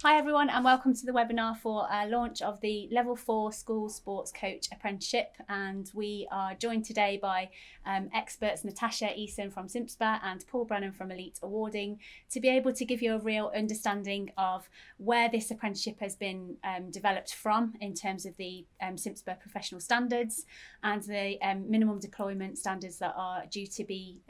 Hi everyone, and welcome to the webinar for our launch of the Level 4 School Sports Coach Apprenticeship. And we are joined today by experts Natasha Eason from CIMSPA and Paul Brannan from Elite Awarding to be able to give you a real understanding of where this apprenticeship has been developed from in terms of the CIMSPA professional standards and the minimum deployment standards that are due to be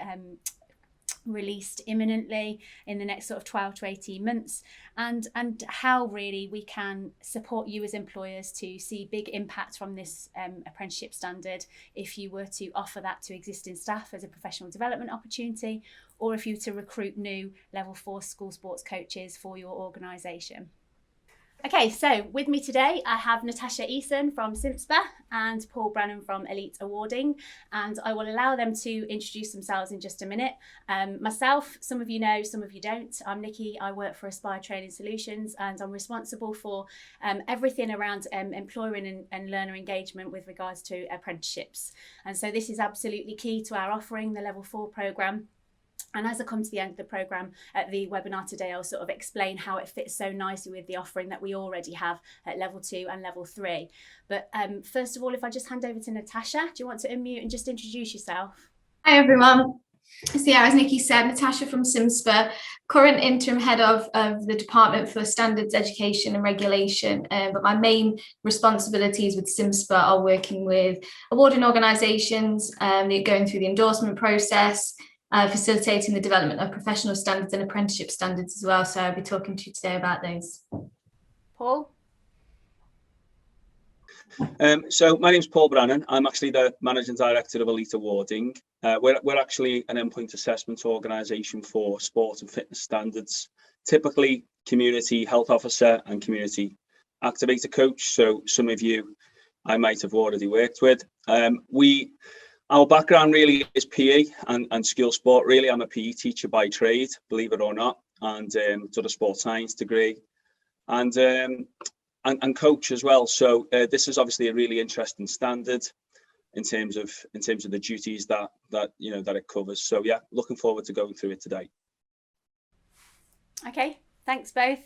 released imminently in the next sort of 12 to 18 months, and how really we can support you as employers to see big impact from this apprenticeship standard if you were to offer that to existing staff as a professional development opportunity, or if you were to recruit new level 4 school sports coaches for your organisation. Okay, so with me today, I have Natasha Eason from CIMSPA and Paul Brannan from Elite Awarding, and I will allow them to introduce themselves in just a minute. Myself, some of you know, some of you don't. I'm Nikki, I work for Aspire Training Solutions, and I'm responsible for everything around employer and learner engagement with regards to apprenticeships. And so this is absolutely key to our offering, the Level 4 programme. And as I come to the end of the programme at the webinar today, I'll sort of explain how it fits so nicely with the offering that we already have at Level 2 and Level 3. But first of all, if I just hand over to Natasha, do you want to unmute and just introduce yourself? Hi everyone. So yeah, as Nikki said, Natasha from CIMSPA, current interim head of the Department for Standards Education and Regulation. But my main responsibilities with CIMSPA are working with awarding organisations, going through the endorsement process, facilitating the development of professional standards and apprenticeship standards as well. So I'll be talking to you today about those. Paul? So my name's Paul Brannan. I'm actually the Managing Director of Elite Awarding. We're actually an endpoint assessment organisation for sport and fitness standards, typically community health officer and community activator coach. So some of you I might have already worked with. Our background really is PE and skill sport. Really, I'm a PE teacher by trade, believe it or not, and did a sports science degree, and coach as well. So this is obviously a really interesting standard in terms of the duties that it covers. So yeah, looking forward to going through it today. Okay, thanks both.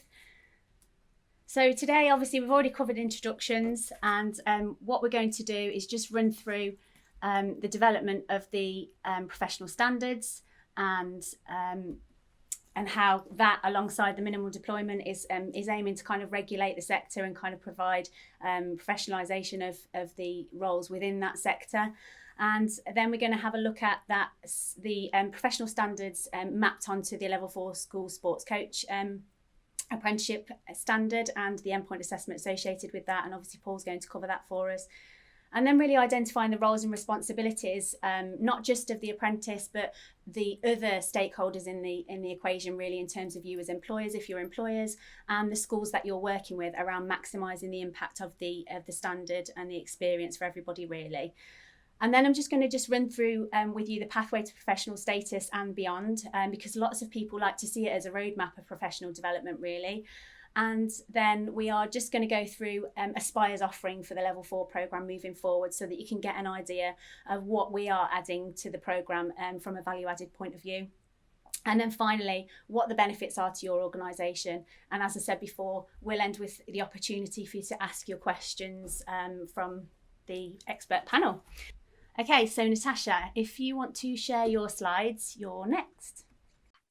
So today, obviously, we've already covered introductions, and what we're going to do is just run through the development of the professional standards and how that, alongside the minimal deployment, is aiming to kind of regulate the sector and kind of provide professionalisation of the roles within that sector. And then we're going to have a look at the professional standards mapped onto the Level 4 School Sports Coach Apprenticeship Standard and the endpoint assessment associated with that. And obviously Paul's going to cover that for us. And then really identifying the roles and responsibilities, not just of the apprentice, but the other stakeholders in the equation, really, in terms of you as employers, if you're employers, and the schools that you're working with, around maximising the impact of the standard and the experience for everybody, really. And then I'm just going to run through with you the pathway to professional status and beyond, because lots of people like to see it as a roadmap of professional development, really. And then we are just going to go through Aspire's offering for the Level 4 programme moving forward, so that you can get an idea of what we are adding to the programme from a value-added point of view. And then finally, what the benefits are to your organisation. And as I said before, we'll end with the opportunity for you to ask your questions from the expert panel. Okay, so Natasha, if you want to share your slides, you're next.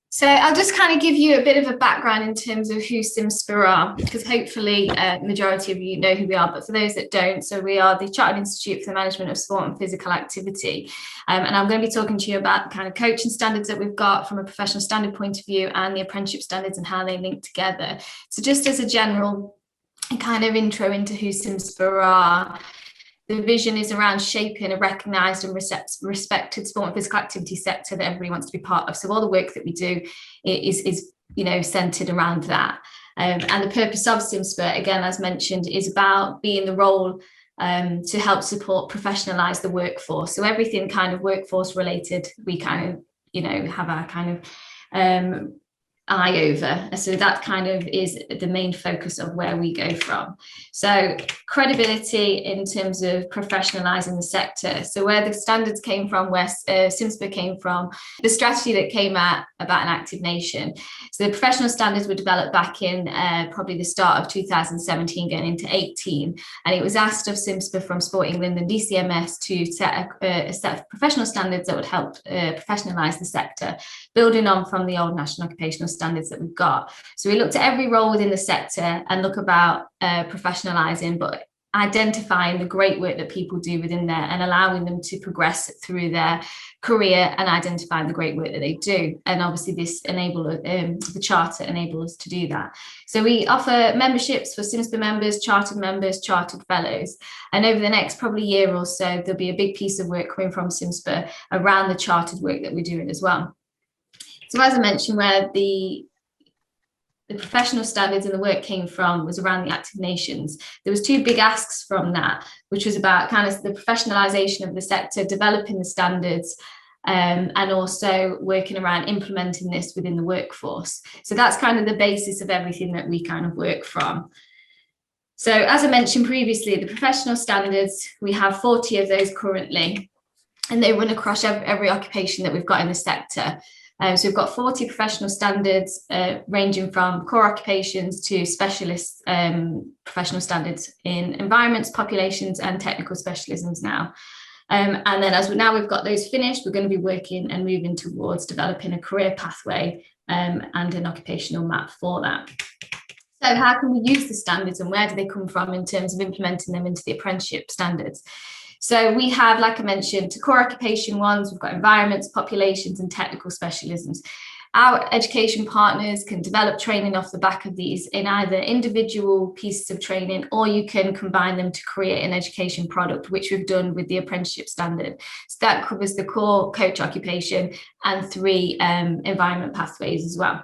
So I'll just kind of give you a bit of a background in terms of who CIMSPA are, because hopefully the majority of you know who we are, but for those that don't, so we are the Chartered Institute for the Management of Sport and Physical Activity. And I'm going to be talking to you about the kind of coaching standards that we've got from a professional standard point of view and the apprenticeship standards and how they link together. So just as a general kind of intro into who CIMSPA are, the vision is around shaping a recognised and respected sport and physical activity sector that everybody wants to be part of. So all the work that we do is centred around that. And the purpose of CIMSPA, again, as mentioned, is about being the role to help support professionalise the workforce. So everything kind of workforce related, we kind of, have our kind of eye over. So that kind of is the main focus of where we go from. So credibility in terms of professionalizing the sector. So where the standards came from, where CIMSPA came from, the strategy that came out about an active nation. So the professional standards were developed back in probably the start of 2017 going into 18. And it was asked of CIMSPA from Sport England and DCMS to set a set of professional standards that would help professionalize the sector, building on from the old national occupational standards that we've got. So we looked at every role within the sector and look about professionalizing, but identifying the great work that people do within there and allowing them to progress through their career and identifying the great work that they do. And obviously this the charter enables us to do that. So we offer memberships for CIMSPA members, chartered fellows. And over the next probably year or so, there'll be a big piece of work coming from CIMSPA around the chartered work that we're doing as well. So as I mentioned, where the professional standards and the work came from was around the active nations. There was two big asks from that, which was about kind of the professionalization of the sector, developing the standards, and also working around implementing this within the workforce. So that's kind of the basis of everything that we kind of work from. So as I mentioned previously, the professional standards, we have 40 of those currently, and they run across every occupation that we've got in the sector. So we've got 40 professional standards ranging from core occupations to specialist professional standards in environments, populations and technical specialisms now. And then now we've got those finished, we're going to be working and moving towards developing a career pathway and an occupational map for that. So how can we use the standards and where do they come from in terms of implementing them into the apprenticeship standards? So we have, like I mentioned, core occupation ones, we've got environments, populations and technical specialisms. Our education partners can develop training off the back of these in either individual pieces of training, or you can combine them to create an education product, which we've done with the apprenticeship standard. So that covers the core coach occupation and 3 environment pathways as well.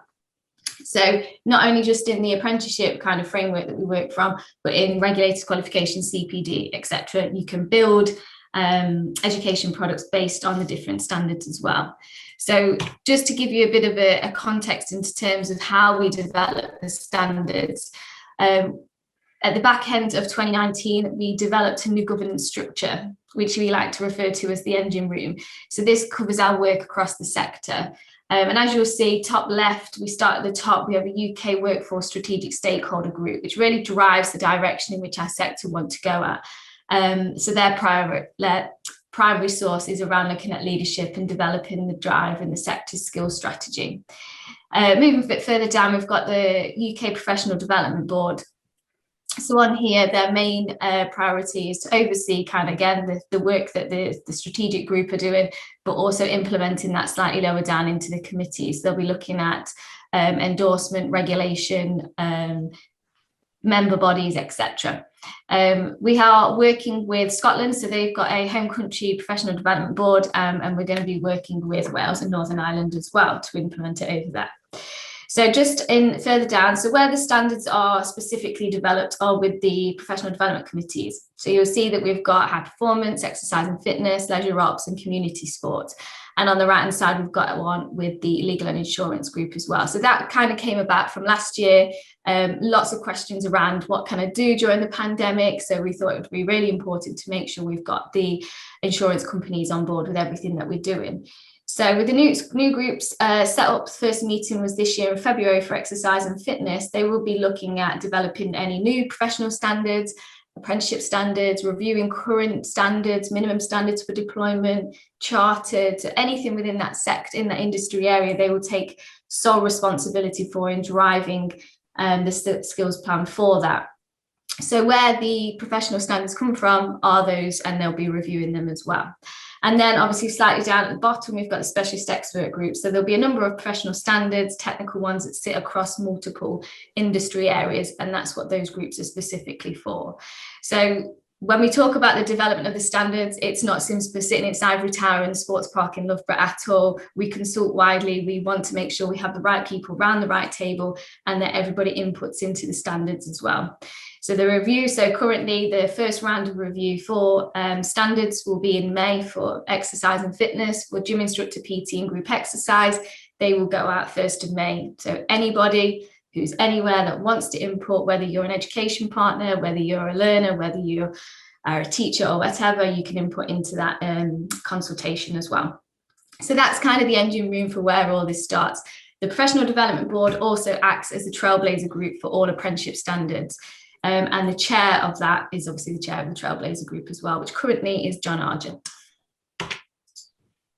So not only just in the apprenticeship kind of framework that we work from, but in regulated qualifications, CPD, etc., you can build education products based on the different standards as well. So just to give you a bit of a context into terms of how we develop the standards, at the back end of 2019, we developed a new governance structure, which we like to refer to as the engine room. So this covers our work across the sector. And as you'll see, top left, we start at the top, we have a UK workforce strategic stakeholder group, which really drives the direction in which our sector want to go at. So their primary source is around looking at leadership and developing the drive and the sector's skills strategy. Moving a bit further down, we've got the UK Professional Development Board. So on here, their main priority is to oversee kind of, again, the work that the strategic group are doing, but also implementing that slightly lower down into the committees. They'll be looking at endorsement, regulation, member bodies, etc. We are working with Scotland, so they've got a home country professional development board, and we're going to be working with Wales and Northern Ireland as well to implement it over there. So just in further down, so where the standards are specifically developed are with the professional development committees. So you'll see that we've got high performance, exercise and fitness, leisure ops and community sports. And on the right hand side, we've got one with the legal and insurance group as well. So that kind of came about from last year. Lots of questions around what can I do during the pandemic. So we thought it would be really important to make sure we've got the insurance companies on board with everything that we're doing. So with the new groups set up, the first meeting was this year in February for exercise and fitness. They will be looking at developing any new professional standards, apprenticeship standards, reviewing current standards, minimum standards for deployment, chartered, anything within that sector, in that industry area, they will take sole responsibility for in driving the skills plan for that. So where the professional standards come from are those, and they'll be reviewing them as well. And then obviously slightly down at the bottom, we've got the specialist expert group. So there'll be a number of professional standards, technical ones that sit across multiple industry areas. And that's what those groups are specifically for. So when we talk about the development of the standards, it's not CIMSPA sitting in its ivory tower in the sports park in Loughborough at all. We consult widely. We want to make sure we have the right people around the right table and that everybody inputs into the standards as well. So the review, so currently the first round of review for standards will be in May for exercise and fitness, for gym instructor, PT and group exercise. they will go out 1st of May. So anybody who's anywhere that wants to input, whether you're an education partner, whether you're a learner, whether you are a teacher or whatever, you can input into that consultation as well. So that's kind of the engine room for where all this starts. The Professional Development Board also acts as the trailblazer group for all apprenticeship standards. And the chair of that is obviously the chair of the trailblazer group as well, which currently is John Argent.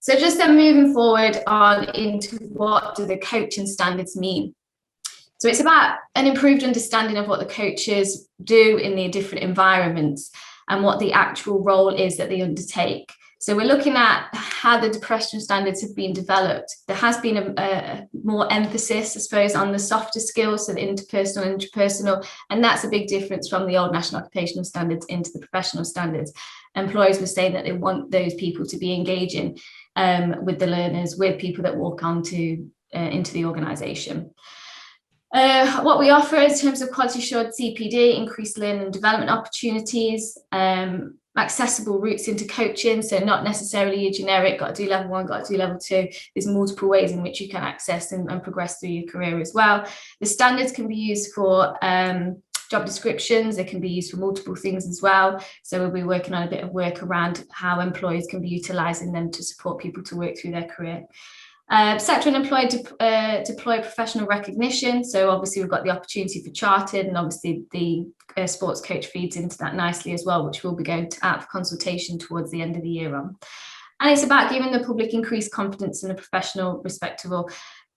So just then moving forward on into what do the coaching standards mean? So it's about an improved understanding of what the coaches do in the different environments and what the actual role is that they undertake. So we're looking at how the professional standards have been developed. There has been a more emphasis, I suppose, on the softer skills, so the interpersonal and intrapersonal, and that's a big difference from the old national occupational standards into the professional standards. Employers were saying that they want those people to be engaging with the learners, with people that walk on to into the organisation. What we offer in terms of quality assured CPD, increased learning and development opportunities, accessible routes into coaching, so not necessarily a generic, got to do level 1, got to do level 2. There's multiple ways in which you can access and progress through your career as well. The standards can be used for job descriptions, they can be used for multiple things as well. So we'll be working on a bit of work around how employers can be utilising them to support people to work through their career. Sector and employee deploy professional recognition. So obviously we've got the opportunity for chartered, and obviously the sports coach feeds into that nicely as well, which we'll be going out for consultation towards the end of the year on. And it's about giving the public increased confidence in the professional, respectable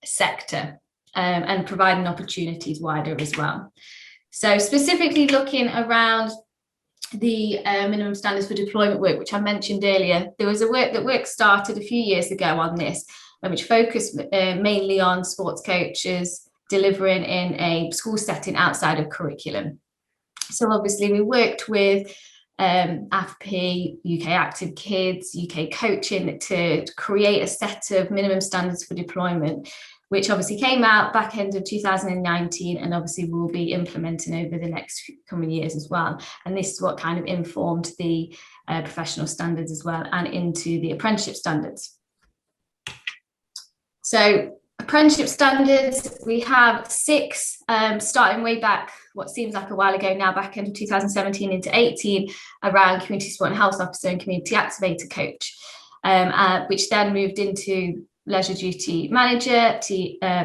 sector and providing opportunities wider as well. So specifically looking around the minimum standards for deployment work, which I mentioned earlier, there was a work started a few years ago on this, which focused mainly on sports coaches delivering in a school setting outside of curriculum. So obviously we worked with AFP, UK Active Kids, UK Coaching to create a set of minimum standards for deployment, which obviously came out back end of 2019 and obviously we'll be implementing over the next coming years as well. And this is what kind of informed the professional standards as well and into the apprenticeship standards. So apprenticeship standards, we have 6 starting way back, what seems like a while ago now, back into 2017 into 18, around community sport and health officer and community activator coach, which then moved into leisure duty manager,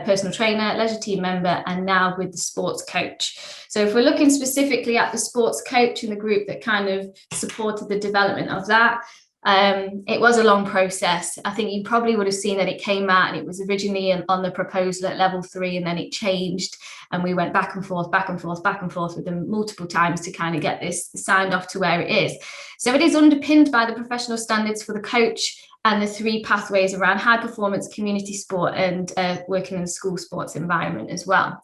personal trainer, leisure team member, and now with the sports coach. So if we're looking specifically at the sports coach and the group that kind of supported the development of that, it was a long process. I think you probably would have seen that it came out and it was originally on the proposal at level 3 and then it changed and we went back and forth with them multiple times to kind of get this signed off to where it is. So it is underpinned by the professional standards for the coach and the 3 pathways around high performance, community sport and working in the school sports environment as well.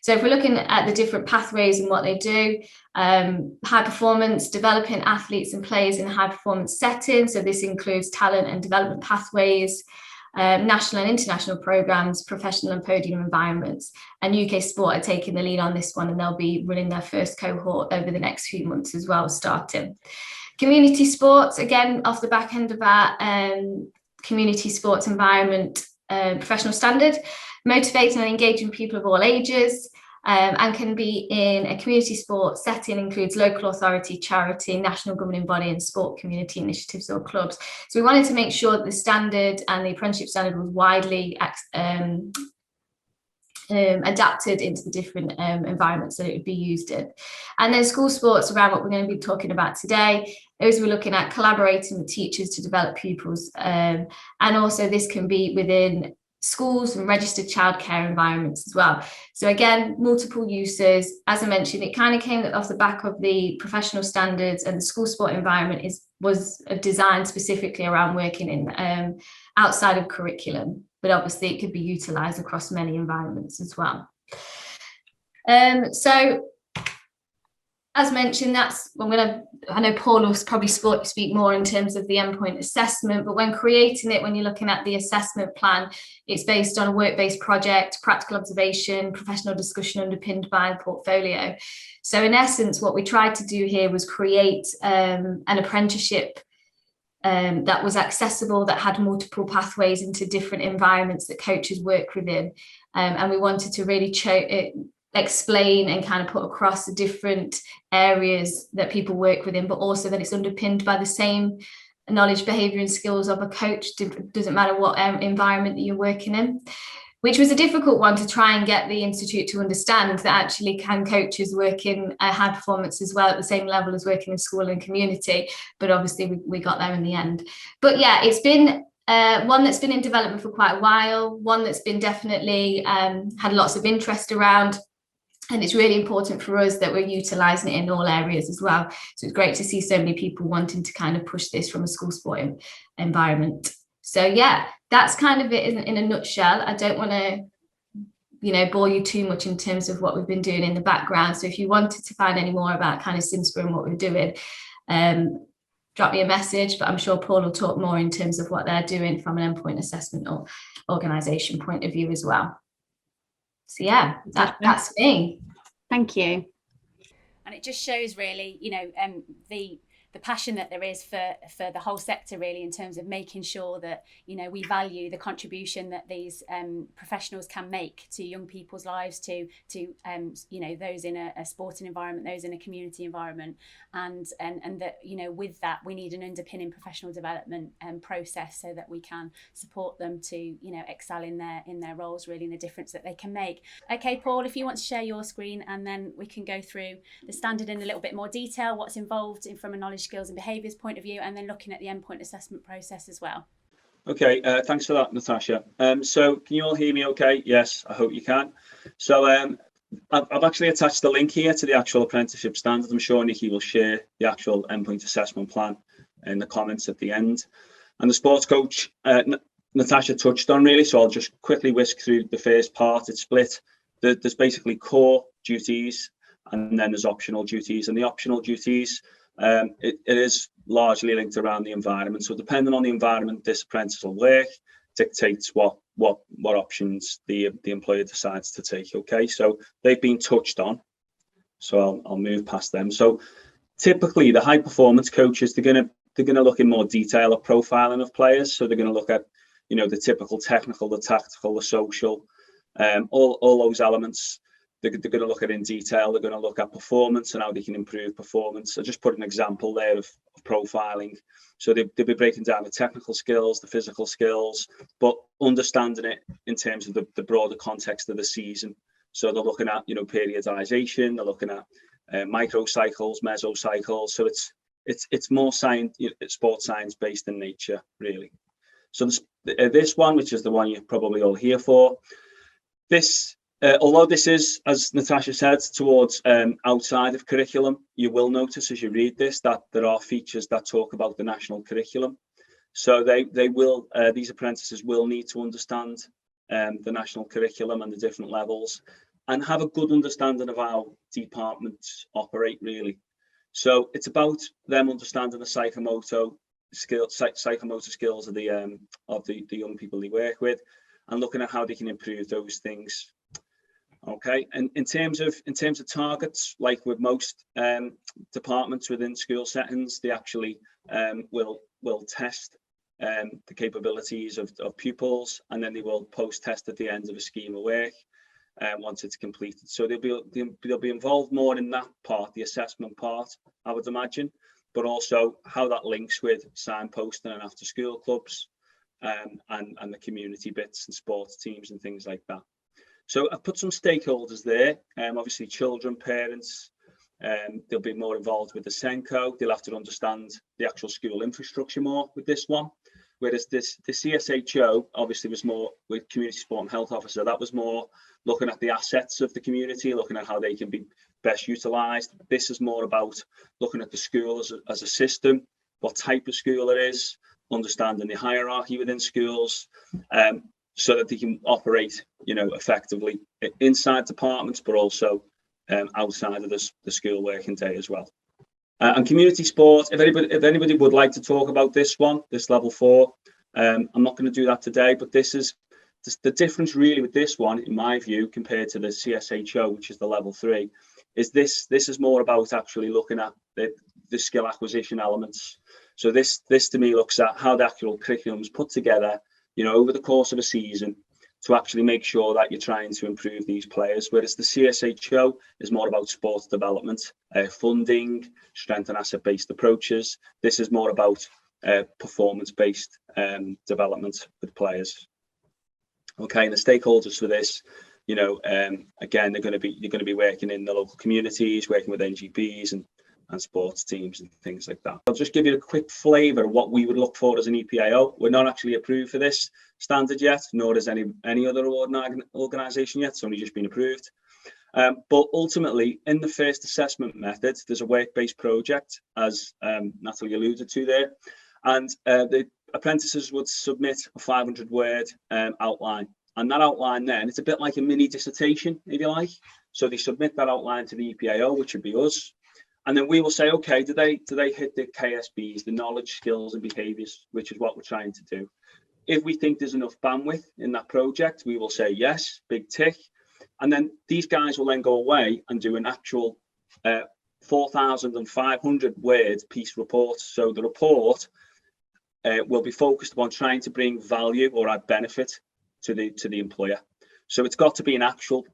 So if we're looking at the different pathways and what they do, high performance, developing athletes and players in a high performance setting. So this includes talent and development pathways, national and international programs, professional and podium environments. And UK Sport are taking the lead on this one and they'll be running their first cohort over the next few months as well, starting. Community sports, again, off the back end of our community sports environment professional standard, motivating and engaging people of all ages, and can be in a community sport setting, includes local authority, charity, national governing body and sport community initiatives or clubs. So we wanted to make sure that the standard and the apprenticeship standard was widely adapted into the different environments that it would be used in. And then school sports, around what we're going to be talking about today, is we're looking at collaborating with teachers to develop pupils, and also this can be within schools and registered childcare environments as well. So again, multiple uses. As I mentioned, it kind of came off the back of the professional standards, and the school sport environment was designed specifically around working in outside of curriculum, but obviously it could be utilised across many environments as well. So as mentioned, I know Paul will probably speak more in terms of the endpoint assessment, but when creating it, when you're looking at the assessment plan, it's based on a work-based project, practical observation, professional discussion underpinned by a portfolio. So in essence, what we tried to do here was create an apprenticeship that was accessible, that had multiple pathways into different environments that coaches work within. And we wanted to really explain and kind of put across the different areas that people work within, but also that it's underpinned by the same knowledge, behaviour and skills of a coach. Doesn't matter what environment that you're working in, which was a difficult one to try and get the Institute to understand, that actually can coaches work in a high performance as well at the same level as working in school and community. But obviously we got there in the end. But yeah, it's been one that's been in development for quite a while, one that's been definitely had lots of interest around. And it's really important for us that we're utilising it in all areas as well. So it's great to see so many people wanting to kind of push this from a school sporting environment. So yeah, that's kind of it in a nutshell. I don't want to, bore you too much in terms of what we've been doing in the background. So if you wanted to find any more about kind of SimSpur and what we're doing, drop me a message, but I'm sure Paul will talk more in terms of what they're doing from an endpoint assessment or organisation point of view as well. So yeah, that's me. Thank you. And it just shows really, the passion that there is for the whole sector really, in terms of making sure that, we value the contribution that these professionals can make to young people's lives, to those in a sporting environment, those in a community environment, and that, with that we need an underpinning professional development process so that we can support them to, excel in their roles really, and the difference that they can make. Okay, Paul, if you want to share your screen, and then we can go through the standard in a little bit more detail, what's involved from a knowledge, skills and behaviours point of view, and then looking at the endpoint assessment process as well. Okay, thanks for that, Natasha. So can you all hear me okay? Yes, I hope you can. So I've actually attached the link here to the actual apprenticeship standards. I'm sure Nikki will share the actual endpoint assessment plan in the comments at the end. And the sports coach, Natasha touched on really, so I'll just quickly whisk through the first part. It's split. There's basically core duties, and then there's optional duties. And the optional duties, it is largely linked around the environment. So depending on the environment this apprentice will work, dictates what options the employer decides to take. Okay, so they've been touched on, so I'll move past them. So typically the high performance coaches, they're gonna look in more detail at profiling of players. So they're going to look at the typical technical, the tactical, the social, all those elements. They're going to look at in detail. They're going to look at performance and how they can improve performance. I just put an example there of profiling. So they'll be breaking down the technical skills, the physical skills, but understanding it in terms of the broader context of the season. So they're looking at periodization. They're looking at microcycles, mesocycles. So it's more science, sports science based in nature, really. So this one, which is the one you're probably all here for, this. Although this is, as Natasha said, towards outside of curriculum, you will notice as you read this that there are features that talk about the national curriculum. So these apprentices will need to understand the national curriculum and the different levels, and have a good understanding of how departments operate really. So it's about them understanding the psychomotor skills of the young people they work with, and looking at how they can improve those things. Okay, and in terms of targets, like with most departments within school settings, they actually will test the capabilities of pupils, and then they will post-test at the end of a scheme of work once it's completed. So they'll be involved more in that part, the assessment part, I would imagine, but also how that links with signposting and after-school clubs and the community bits and sports teams and things like that. So I've put some stakeholders there, obviously children, parents, they'll be more involved with the SENCO. They'll have to understand the actual school infrastructure more with this one. Whereas the CSHO obviously was more with community sport and health officer. That was more looking at the assets of the community, looking at how they can be best utilised. This is more about looking at the school as a system, what type of school it is, understanding the hierarchy within schools, so that they can operate, effectively inside departments, but also outside of the school working day as well. And community sport, if anybody would like to talk about this one, this level 4, I'm not going to do that today, but this is the difference really with this one, in my view, compared to the CSHO, which is the level 3, is this is more about actually looking at the skill acquisition elements. So this to me looks at how the actual curriculum is put together, over the course of a season, to actually make sure that you're trying to improve these players. Whereas the CSHO is more about sports development, funding, strength and asset-based approaches. This is more about performance-based development with players. Okay, and the stakeholders for this, again, you're going to be working in the local communities, working with NGPs and sports teams and things like that. I'll just give you a quick flavour of what we would look for as an EPIO. We're not actually approved for this standard yet, nor is any other organisation yet. It's only just been approved. But ultimately, in the first assessment method, there's a work-based project, as Natalie alluded to there, and the apprentices would submit a 500-word outline. And that outline then, it's a bit like a mini dissertation, if you like. So they submit that outline to the EPIO, which would be us. And then we will say, okay, do they hit the KSBs, the knowledge, skills and behaviours, which is what we're trying to do. If we think there's enough bandwidth in that project, we will say yes, big tick. And then these guys will then go away and do an actual 4,500 word piece report. So the report will be focused upon trying to bring value or add benefit to the employer. So it's got to be an actual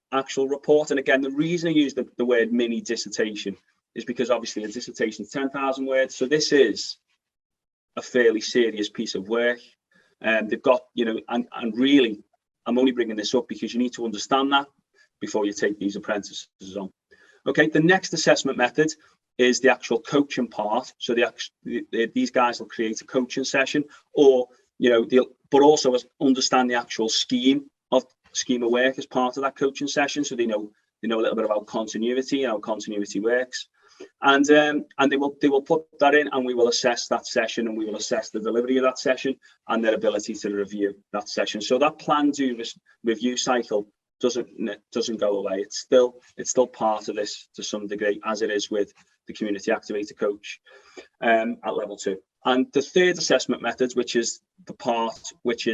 report. And again, the reason I use the word mini dissertation is because obviously a dissertation is 10,000 words. So this is a fairly serious piece of work. They've got, and really, I'm only bringing this up because you need to understand that before you take these apprentices on. Okay, the next assessment method is the actual coaching part. So these guys will create a coaching session, or, but also understand the actual scheme of work as part of that coaching session. So they know a little bit about continuity, how continuity works. And they will put that in, and we will assess that session, and we will assess the delivery of that session and their ability to review that session. So that plan do review cycle doesn't go away. It's still part of this to some degree, as it is with the community activator coach at level 2. And the third assessment method, which is the part which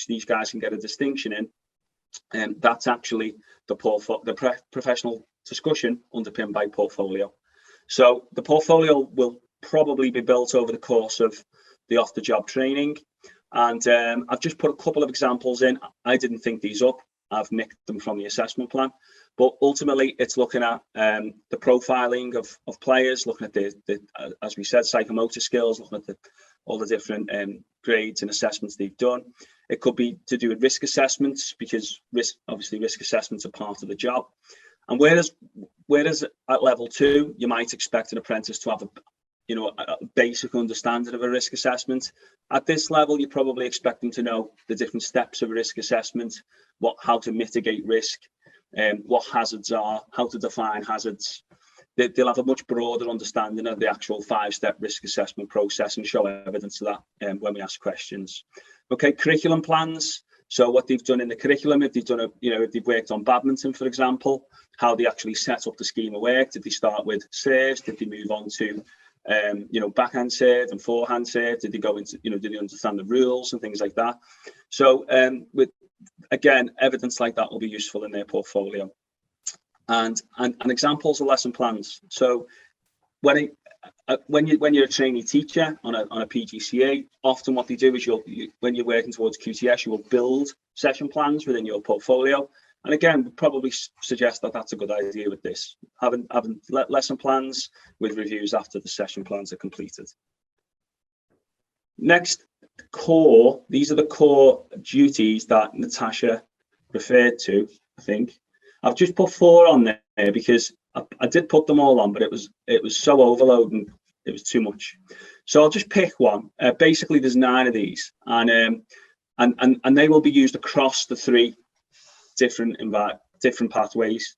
these guys can get a distinction in, and that's actually the professional discussion underpinned by portfolio. So the portfolio will probably be built over the course of the off-the-job training. And I've just put a couple of examples in. I didn't think these up. I've nicked them from the assessment plan. But ultimately, it's looking at the profiling of players, looking at the as we said, psychomotor skills, looking at all the different grades and assessments they've done. It could be to do with risk assessments, because risk assessments are part of the job. And whereas at level 2, you might expect an apprentice to have a basic understanding of a risk assessment. At this level, you probably expect them to know the different steps of a risk assessment, how to mitigate risk, what hazards are, how to define hazards. They'll have a much broader understanding of the actual 5-step risk assessment process and show evidence of that when we ask questions. Okay, curriculum plans. So what they've done in the curriculum, if they've worked on badminton, for example, how they actually set up the scheme of work. Did they start with serves? Did they move on to backhand serve and forehand serve? Did they go into, did they understand the rules and things like that? So with, again, evidence like that will be useful in their portfolio. And examples of lesson plans. So when you're a trainee teacher on a PGCE, often what they do is when you're working towards QTS, you will build session plans within your portfolio. And again, we probably suggest that that's a good idea with this, having lesson plans with reviews after the session plans are completed. Next, these are the core duties that Natasha referred to, I think. I've just put 4 on there because I did put them all on, but it was so overloading, it was too much. So I'll just pick one. Basically, there's 9 of these, and they will be used across the 3 different pathways.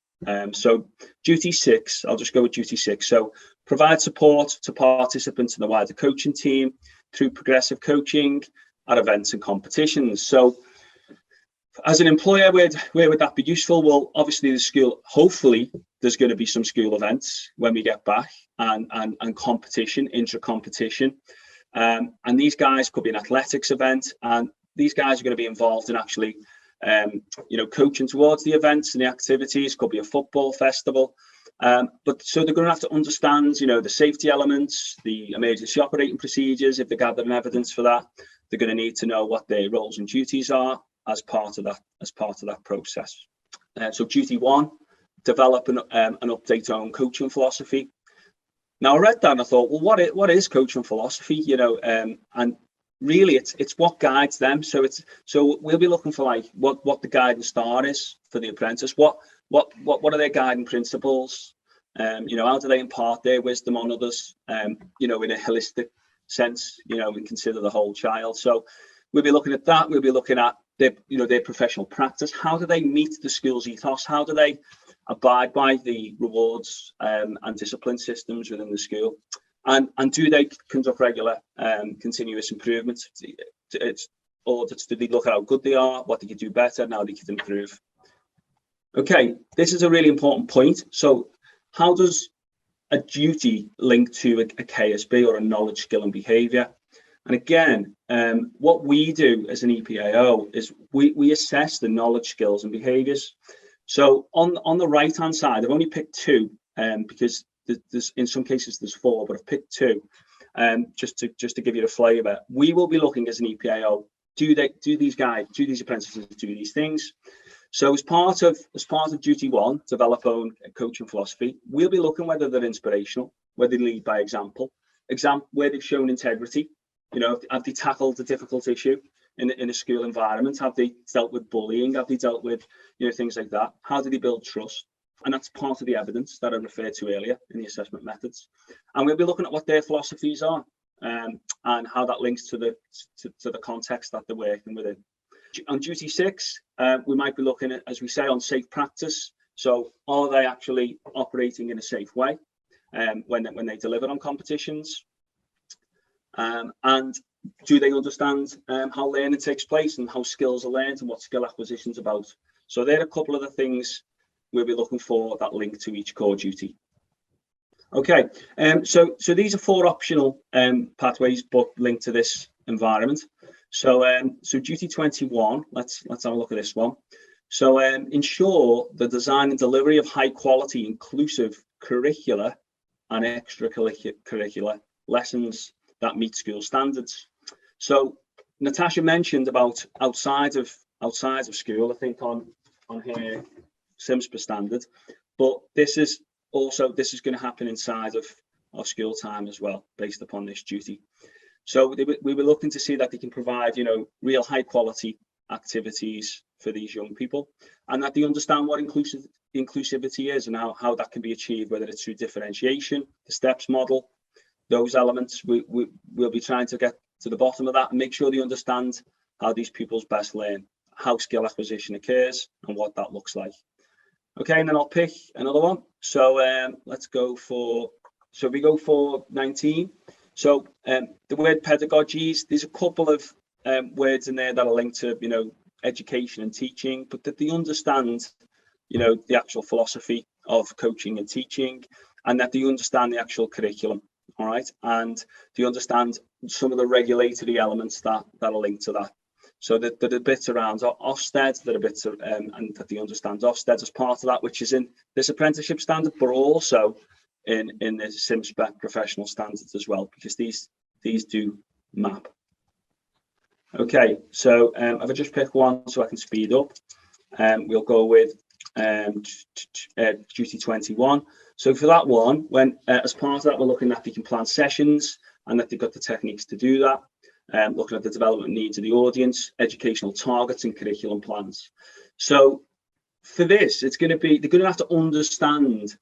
So duty 6, I'll just go with duty 6. So provide support to participants in the wider coaching team through progressive coaching at events and competitions. So as an employer, where would that be useful? Well, obviously the school, hopefully there's going to be some school events when we get back, and competition, intra-competition. And these guys could be an athletics event, and these guys are going to be involved in actually coaching towards the events and the activities. Could be a football festival. But so they're going to have to understand, the safety elements, the emergency operating procedures. If they're gathering evidence for that, they're going to need to know what their roles and duties are as part of that process. So duty 1, develop an update on coaching philosophy. Now I read that and I thought, well, what is coaching philosophy? And really it's what guides them. So we'll be looking for like what the guiding star is for the apprentice. What are their guiding principles? How do they impart their wisdom on others? In a holistic sense, and consider the whole child. So we'll be looking at that. We'll be looking at their professional practice. How do they meet the school's ethos? How do they abide by the rewards and discipline systems within the school? And do they conduct regular continuous improvements? It's audits. Do they look at how good they are, what they could do better, and how they could improve? Okay, this is a really important point. So how does a duty link to a KSB or a knowledge, skill and behaviour? And again, what we do as an EPAO is we assess the knowledge, skills and behaviours. So on the right hand side, I've only picked 2 because there's in some cases there's 4, but I've picked 2 just to give you a flavour. We will be looking as an EPAO, do these apprentices do these things? So as part of duty 1, develop own coaching philosophy, we'll be looking whether they're inspirational, whether they lead by example, where they've shown integrity. Have they tackled a difficult issue in a school environment? Have they dealt with bullying? Have they dealt with things like that? How do they build trust? And that's part of the evidence that I referred to earlier in the assessment methods. And we'll be looking at what their philosophies are and how that links to the context that they're working within. On duty 6, we might be looking at, as we say, on safe practice. So are they actually operating in a safe way when they deliver on competitions? And do they understand how learning takes place and how skills are learned and what skill acquisition is about? So there are a couple of the things we'll be looking for that link to each core duty. Okay, so these are 4 optional pathways, but linked to this environment. So duty 21, let's have a look at this one. So ensure the design and delivery of high quality, inclusive curricula and extracurricular lessons that meet school standards. So Natasha mentioned about outside of school, I think on her SIMSPA standard, but this is going to happen inside of school time as well, based upon this duty. So we were looking to see that they can provide, real high quality activities for these young people, and that they understand what inclusivity is and how that can be achieved, whether it's through differentiation, the STEPS model, those elements. We'll be trying to get to the bottom of that and make sure they understand how these pupils best learn, how skill acquisition occurs and what that looks like. Okay, and then I'll pick another one. So let's go for, we go for 19. So the word pedagogies, there's a couple of words in there that are linked to, education and teaching, but that they understand, the actual philosophy of coaching and teaching, and that they understand the actual curriculum, all right? And they understand some of the regulatory elements that are linked to that. So that there are bits around Ofsted, that are bits and that they understand Ofsted as part of that, which is in this apprenticeship standard, but also in the SIMSPA professional standards as well, because these do map. Okay, so if I just pick one so I can speed up, we'll go with duty 21. So for that one, when as part of that, we're looking at they can plan sessions and that they've got the techniques to do that. Looking at the development needs of the audience, educational targets and curriculum plans. So for this, they're going to have to understand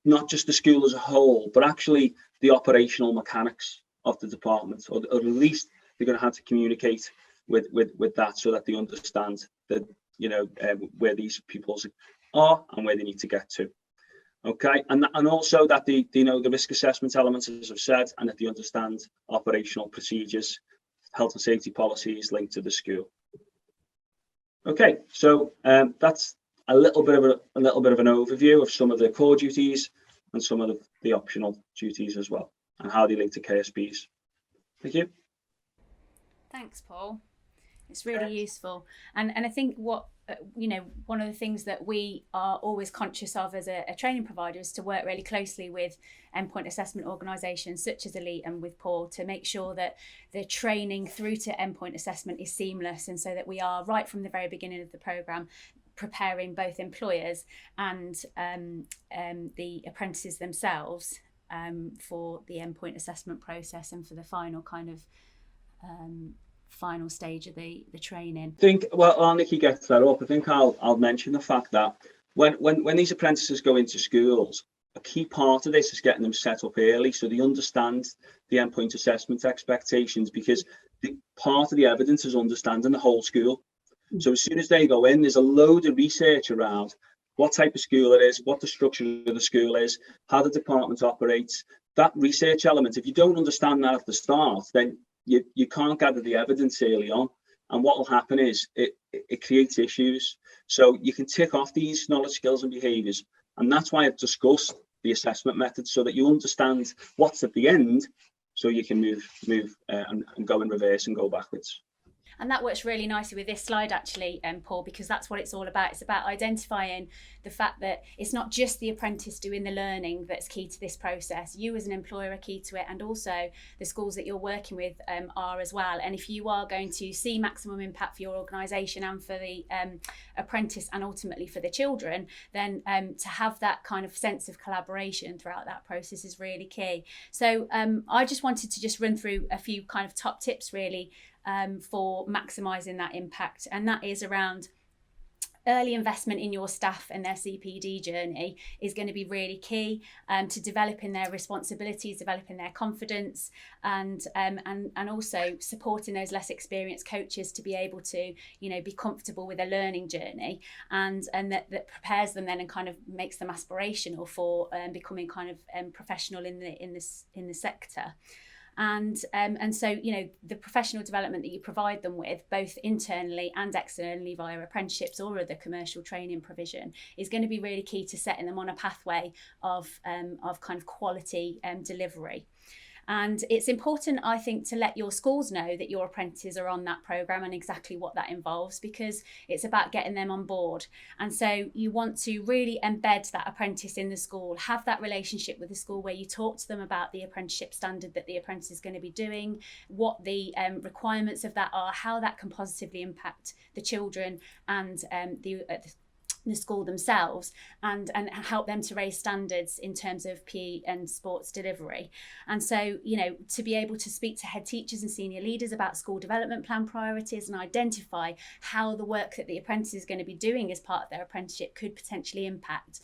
not just the school as a whole, but actually the operational mechanics of the department, or at least they're going to have to communicate with that so that they understand that, where these pupils are and where they need to get to. Okay, and also that they know the risk assessment elements, as I've said, and that they understand operational procedures, health and safety policies linked to the school. Okay, so that's a little bit of an overview of some of the core duties and some of the optional duties as well, and how they link to KSBs. Thank you. Thanks, Paul. It's really useful. And I think what, one of the things that we are always conscious of as a training provider is to work really closely with endpoint assessment organisations such as Elite and with Paul to make sure that the training through to endpoint assessment is seamless, and so that we are right from the very beginning of the programme preparing both employers and the apprentices themselves for the endpoint assessment process and for the final kind of final stage of the training. I think, while Nikki gets that up, I think I'll mention the fact that when these apprentices go into schools, a key part of this is getting them set up early so they understand the endpoint assessment expectations, because part of the evidence is understanding the whole school. So as soon as they go in, there's a load of research around what type of school it is, what the structure of the school is, how the department operates. That research element, if you don't understand that at the start, then you can't gather the evidence early on. And what will happen is it creates issues. So you can tick off these knowledge, skills and behaviours. And that's why I've discussed the assessment method, so that you understand what's at the end, so you can move and go in reverse and go backwards. And that works really nicely with this slide, actually, Paul, because that's what it's all about. It's about identifying the fact that it's not just the apprentice doing the learning that's key to this process. You as an employer are key to it, and also the schools that you're working with are as well. And if you are going to see maximum impact for your organisation and for the apprentice and ultimately for the children, then to have that kind of sense of collaboration throughout that process is really key. So I just wanted to just run through a few kind of top tips, really, for maximising that impact, and that is around early investment in your staff and their CPD journey is going to be really key to developing their responsibilities, developing their confidence, and also supporting those less experienced coaches to be able to be comfortable with a learning journey, and that prepares them then and kind of makes them aspirational for becoming kind of professional in the sector. And so the professional development that you provide them with, both internally and externally via apprenticeships or other commercial training provision, is going to be really key to setting them on a pathway of kind of quality delivery. And it's important, I think, to let your schools know that your apprentices are on that programme and exactly what that involves, because it's about getting them on board. And so you want to really embed that apprentice in the school, have that relationship with the school where you talk to them about the apprenticeship standard that the apprentice is going to be doing, what the requirements of that are, how that can positively impact the children and the school themselves, and help them to raise standards in terms of PE and sports delivery. And so, to be able to speak to head teachers and senior leaders about school development plan priorities and identify how the work that the apprentice is going to be doing as part of their apprenticeship could potentially impact.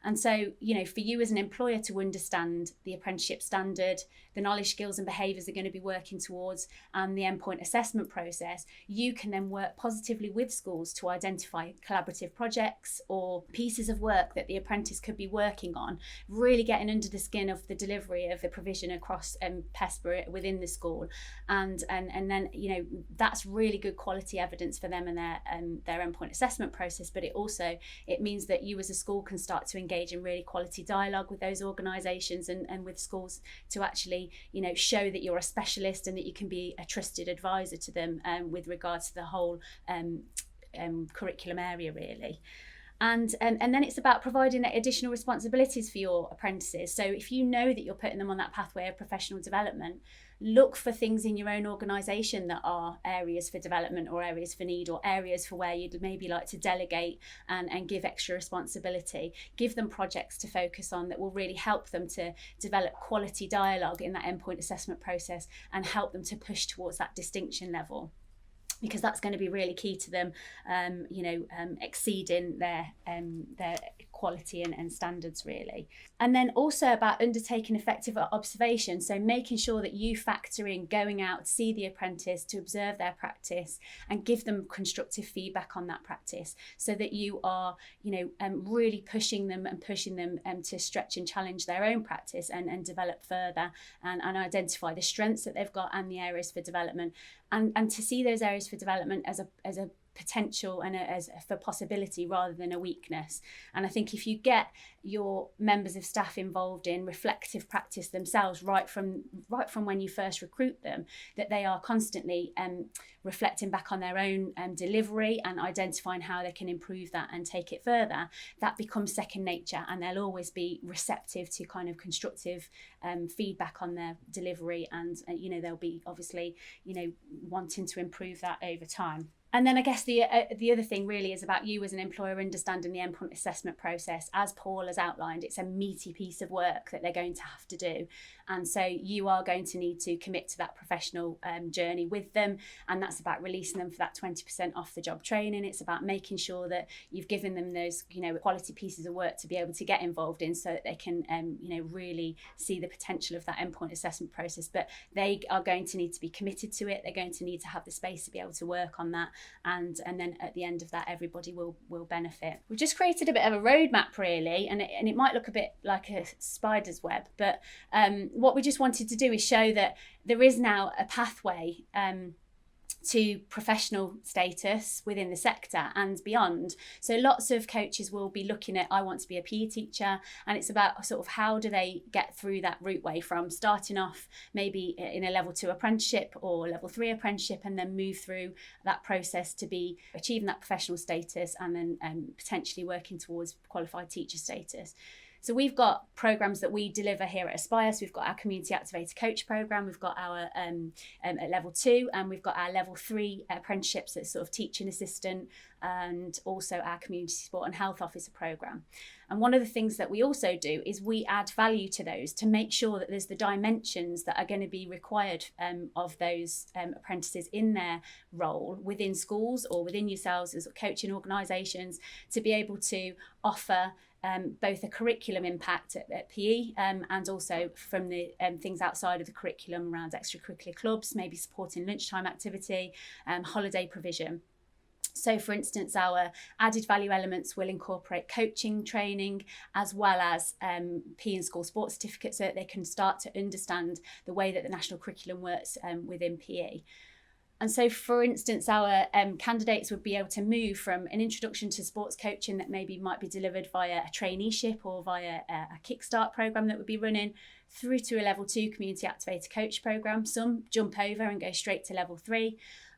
And so, for you as an employer to understand the apprenticeship standard, the knowledge, skills and behaviours they're going to be working towards, and the endpoint assessment process, you can then work positively with schools to identify collaborative projects or pieces of work that the apprentice could be working on, really getting under the skin of the delivery of the provision across PESPA within the school. And then, that's really good quality evidence for them and their endpoint assessment process. But it means that you as a school can start to engage in really quality dialogue with those organisations and with schools to actually show that you're a specialist and that you can be a trusted advisor to them with regards to the whole curriculum area, really. And then it's about providing additional responsibilities for your apprentices. So if you know that you're putting them on that pathway of professional development, look for things in your own organisation that are areas for development or areas for need or areas for where you'd maybe like to delegate and give extra responsibility. Give them projects to focus on that will really help them to develop quality dialogue in that endpoint assessment process and help them to push towards that distinction level, because that's going to be really key to them, exceeding their quality and standards, really. And then also about undertaking effective observation, so making sure that you factor in going out, see the apprentice, to observe their practice and give them constructive feedback on that practice, so that you are, really pushing them to stretch and challenge their own practice and develop further and identify the strengths that they've got and the areas for development, and to see those areas for development as a potential and as for possibility rather than a weakness. And I think if you get your members of staff involved in reflective practice themselves right from when you first recruit them, that they are constantly reflecting back on their own delivery and identifying how they can improve that and take it further, that becomes second nature, and they'll always be receptive to kind of constructive feedback on their delivery, and they'll be obviously wanting to improve that over time. And then I guess the other thing really is about you as an employer understanding the endpoint assessment process. As Paul has outlined, it's a meaty piece of work that they're going to have to do. And so you are going to need to commit to that professional journey with them. And that's about releasing them for that 20% off the job training. It's about making sure that you've given them those, quality pieces of work to be able to get involved in, so that they can, really see the potential of that endpoint assessment process. But they are going to need to be committed to it. They're going to need to have the space to be able to work on that. And then at the end of that, everybody will benefit. We've just created a bit of a roadmap really, and it might look a bit like a spider's web, but what we just wanted to do is show that there is now a pathway to professional status within the sector and beyond. So lots of coaches will be looking at, I want to be a PE teacher, and it's about sort of how do they get through that route way from starting off maybe in a level 2 apprenticeship or level 3 apprenticeship, and then move through that process to be achieving that professional status, and then potentially working towards qualified teacher status. So we've got programs that we deliver here at Aspire. So we've got our Community Activator Coach program, we've got our at level 2, and we've got our level 3 apprenticeships that's sort of teaching assistant, and also our Community Support and Health Officer program. And one of the things that we also do is we add value to those to make sure that there's the dimensions that are going to be required of those apprentices in their role within schools or within yourselves as coaching organisations, to be able to offer both a curriculum impact at PE and also from the things outside of the curriculum around extracurricular clubs, maybe supporting lunchtime activity, holiday provision. So for instance, our added value elements will incorporate coaching training as well as PE and school sports certificates, so that they can start to understand the way that the national curriculum works within PE. And so, for instance, our candidates would be able to move from an introduction to sports coaching that maybe might be delivered via a traineeship or via a Kickstart program that would be running, through to a level 2 Community Activator Coach program. Some jump over and go straight to level 3.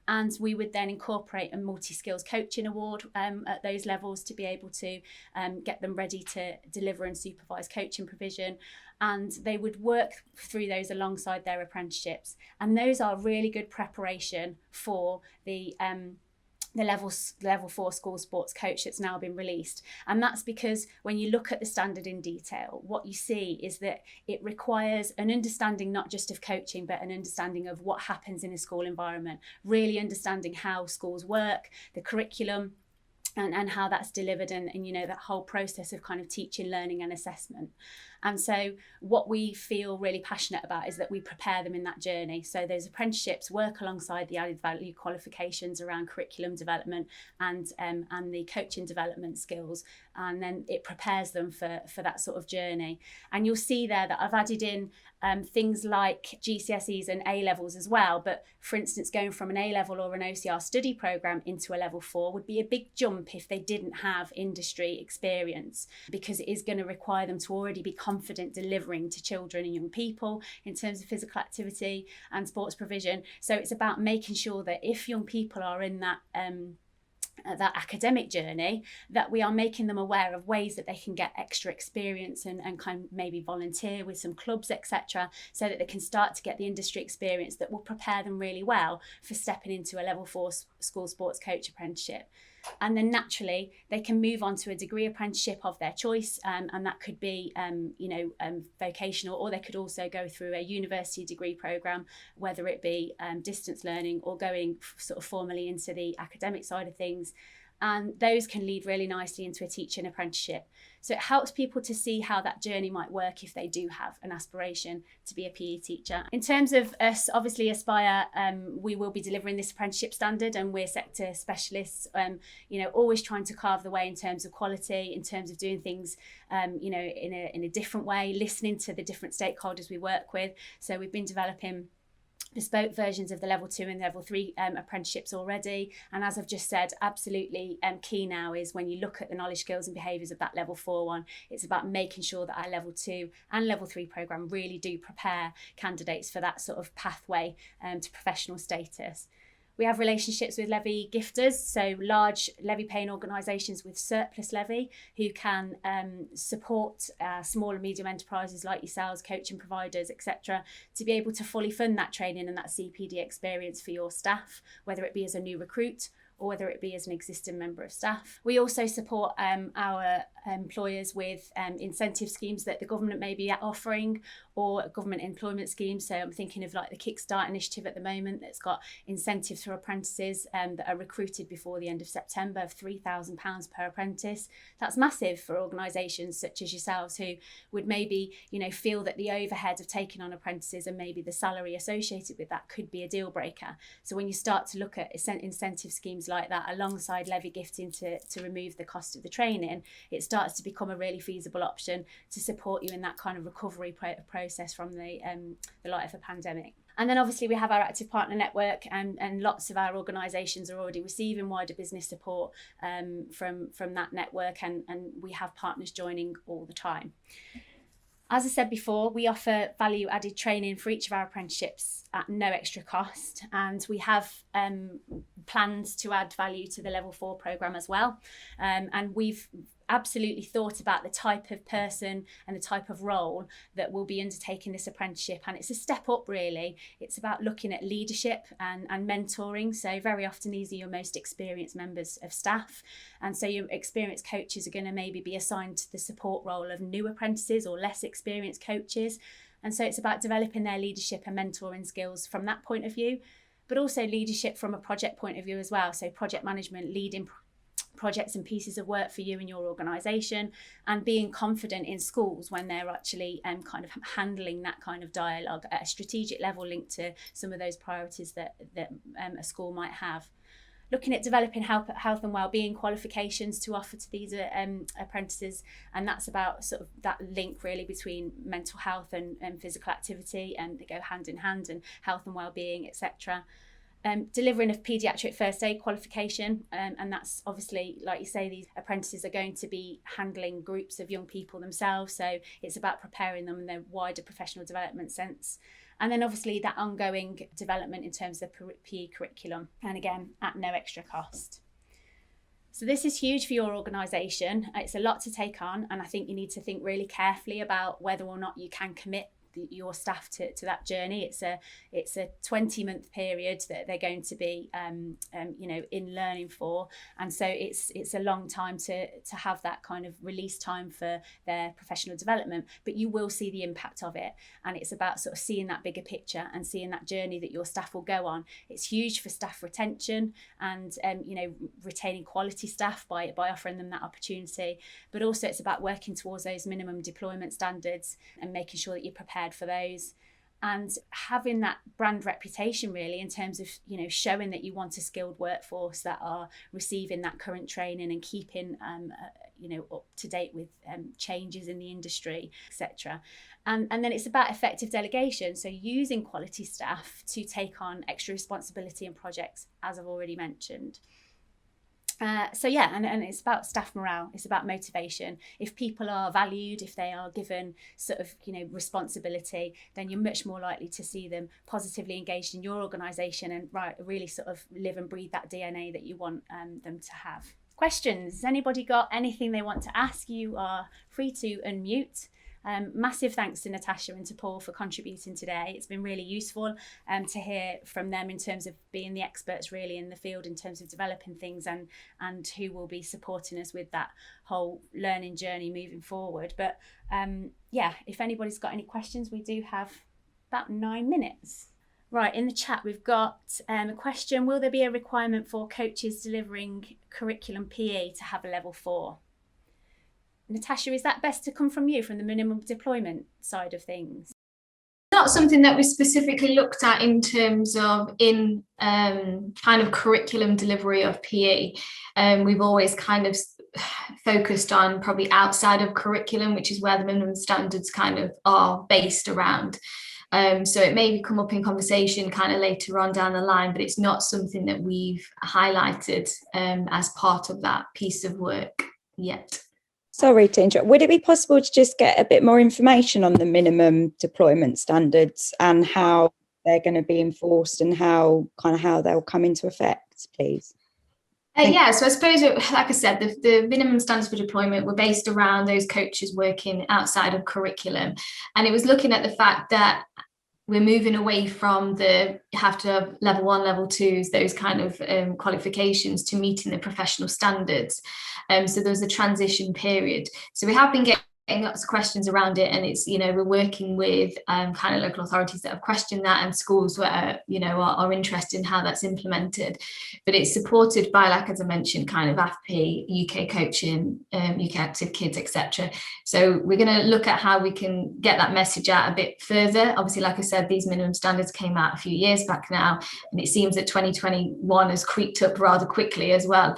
And we would then incorporate a multi-skills coaching award at those levels to be able to get them ready to deliver and supervise coaching provision. And they would work through those alongside their apprenticeships. And those are really good preparation for the level 4 school sports coach that's now been released. And that's because when you look at the standard in detail, what you see is that it requires an understanding not just of coaching, but an understanding of what happens in a school environment, really understanding how schools work, the curriculum, and how that's delivered, and that whole process of kind of teaching, learning and assessment. And so what we feel really passionate about is that we prepare them in that journey. So those apprenticeships work alongside the added value qualifications around curriculum development and the coaching development skills, and then it prepares them for that sort of journey. And you'll see there that I've added in things like GCSEs and A-levels as well. But for instance, going from an A-level or an OCR study program into a level 4 would be a big jump if they didn't have industry experience, because it is going to require them to already be confident delivering to children and young people in terms of physical activity and sports provision. So it's about making sure that if young people are in that academic journey, that we are making them aware of ways that they can get extra experience and kind of maybe volunteer with some clubs, etc., so that they can start to get the industry experience that will prepare them really well for stepping into a level 4 school sports coach apprenticeship. And then naturally they can move on to a degree apprenticeship of their choice, and that could be vocational, or they could also go through a university degree program, whether it be distance learning or going sort of formally into the academic side of things. And those can lead really nicely into a teaching apprenticeship. So it helps people to see how that journey might work if they do have an aspiration to be a PE teacher. In terms of us, obviously Aspire, we will be delivering this apprenticeship standard, and we're sector specialists, always trying to carve the way in terms of quality, in terms of doing things, in a different way, listening to the different stakeholders we work with. So we've been developing bespoke versions of the level 2 and level 3 apprenticeships already. And as I've just said, absolutely key now is when you look at the knowledge, skills and behaviours of that level 4 one, it's about making sure that our level 2 and level 3 programme really do prepare candidates for that sort of pathway to professional status. We have relationships with levy gifters, so large levy paying organisations with surplus levy who can support small and medium enterprises like yourselves, coaching providers, etc., to be able to fully fund that training and that CPD experience for your staff, whether it be as a new recruit or whether it be as an existing member of staff. We also support our employers with incentive schemes that the government may be offering, or government employment schemes. So I'm thinking of like the Kickstart initiative at the moment that's got incentives for apprentices that are recruited before the end of September of £3,000 per apprentice. That's massive for organisations such as yourselves who would maybe, feel that the overhead of taking on apprentices and maybe the salary associated with that could be a deal breaker. So when you start to look at incentive schemes like that alongside levy gifting to remove the cost of the training, it starts to become a really feasible option to support you in that kind of recovery process from the light of a pandemic. And then obviously we have our active partner network, and lots of our organisations are already receiving wider business support from that network, and we have partners joining all the time. As I said before, we offer value added training for each of our apprenticeships at no extra cost, and we have plans to add value to the level 4 programme as well. And we've absolutely thought about the type of person and the type of role that will be undertaking this apprenticeship, and it's a step up really. It's about looking at leadership and mentoring. So very often these are your most experienced members of staff, and so your experienced coaches are going to maybe be assigned to the support role of new apprentices or less experienced coaches, and so it's about developing their leadership and mentoring skills from that point of view, but also leadership from a project point of view as well. So project management, leading projects and pieces of work for you and your organisation, and being confident in schools when they're actually kind of handling that kind of dialogue at a strategic level linked to some of those priorities that a school might have. Looking at developing health and wellbeing qualifications to offer to these apprentices, and that's about sort of that link really between mental health and physical activity, and they go hand in hand, and health and wellbeing, etc. Delivering a paediatric first aid qualification, and that's obviously, like you say, these apprentices are going to be handling groups of young people themselves, so it's about preparing them in their wider professional development sense. And then obviously that ongoing development in terms of the PE curriculum, and again at no extra cost. So this is huge for your organisation. It's a lot to take on, and I think you need to think really carefully about whether or not you can commit your staff to that journey. It's a 20-month period that they're going to be in learning for, and so it's a long time to have that kind of release time for their professional development, but you will see the impact of it, and it's about sort of seeing that bigger picture and seeing that journey that your staff will go on. It's huge for staff retention and retaining quality staff by offering them that opportunity, but also it's about working towards those minimum deployment standards and making sure that you're prepared for those, and having that brand reputation really in terms of showing that you want a skilled workforce that are receiving that current training and keeping up to date with changes in the industry, etc. And then it's about effective delegation, so using quality staff to take on extra responsibility and projects, as I've already mentioned. And it's about staff morale, it's about motivation. If people are valued, if they are given sort of responsibility, then you're much more likely to see them positively engaged in your organisation and really sort of live and breathe that DNA that you want them to have. Questions? Has anybody got anything they want to ask? You are free to unmute. Massive thanks to Natasha and to Paul for contributing today. It's been really useful to hear from them in terms of being the experts really in the field in terms of developing things, and who will be supporting us with that whole learning journey moving forward. But if anybody's got any questions, we do have about 9 minutes. Right, in the chat we've got a question: will there be a requirement for coaches delivering curriculum PE to have a level 4? Natasha, is that best to come from you, from the minimum deployment side of things? Not something that we specifically looked at in terms of kind of curriculum delivery of PE. We've always kind of focused on probably outside of curriculum, which is where the minimum standards kind of are based around. So it may come up in conversation kind of later on down the line, but it's not something that we've highlighted as part of that piece of work yet. Sorry to interrupt. Would it be possible to just get a bit more information on the minimum deployment standards and how they're going to be enforced and how they'll come into effect, please? Yeah, so I suppose, like I said, the minimum standards for deployment were based around those coaches working outside of curriculum. And it was looking at the fact that we're moving away from have to have level 1, level 2s, those kind of qualifications to meeting the professional standards. So there was a transition period. So we have been getting lots of questions around it, and it's, we're working with kind of local authorities that have questioned that, and schools where are interested in how that's implemented. But it's supported by, like as I mentioned, kind of AFPI, UK coaching, UK Active Kids, etc. So we're going to look at how we can get that message out a bit further. Obviously, like I said, these minimum standards came out a few years back now, and it seems that 2021 has creeped up rather quickly as well.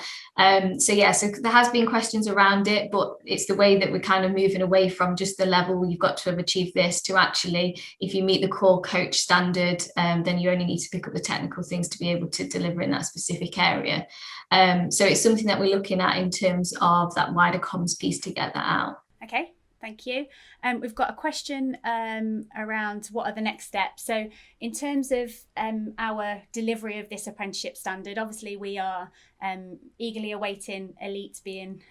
So there has been questions around it, but it's the way that we're kind of moving away from just the level you've got to have achieved this to actually, if you meet the core coach standard, then you only need to pick up the technical things to be able to deliver in that specific area. So it's something that we're looking at in terms of that wider comms piece to get that out. Okay, thank you. We've got a question around what are the next steps. So in terms of our delivery of this apprenticeship standard, obviously we are eagerly awaiting Elite being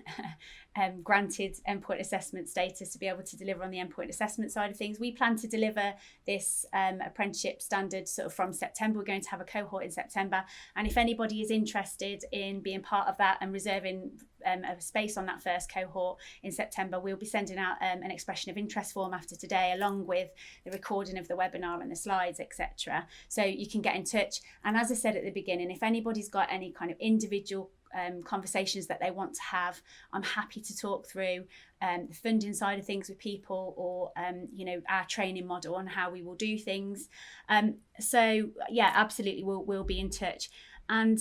granted endpoint assessment status to be able to deliver on the endpoint assessment side of things. We plan to deliver this apprenticeship standard sort of from September. We're going to have a cohort in September, and if anybody is interested in being part of that and reserving a space on that first cohort in September, we'll be sending out an expression of interest form after today, along with the recording of the webinar and the slides, etc. So you can get in touch. And as I said at the beginning, if anybody's got any kind of individual conversations that they want to have, I'm happy to talk through the funding side of things with people, or our training model on how we will do things. So yeah, absolutely, we'll be in touch. And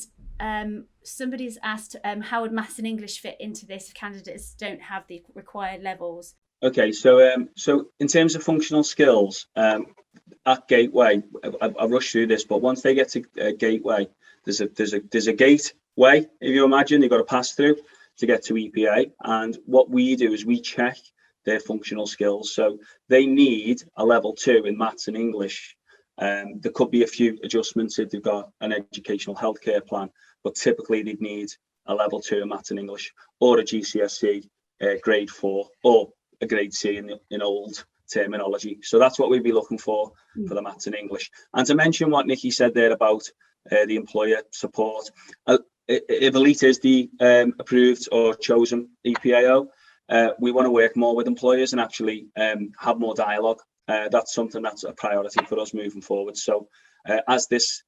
somebody's asked, how would maths and English fit into this if candidates don't have the required levels? Okay, so in terms of functional skills, at Gateway, I rushed through this, but once they get to Gateway, there's a gateway, if you imagine, they've got to pass through to get to EPA. And what we do is we check their functional skills. So they need a level 2 in maths and English. There could be a few adjustments if they've got an educational healthcare plan, but typically they'd need a level 2 in maths and English, or a GCSE grade 4, or a grade C in old terminology. So that's what we'd be looking for the maths and English. And to mention what Nikki said there about the employer support, if Elite is the approved or chosen EPAO, we want to work more with employers and actually have more dialogue. That's something that's a priority for us moving forward. So as this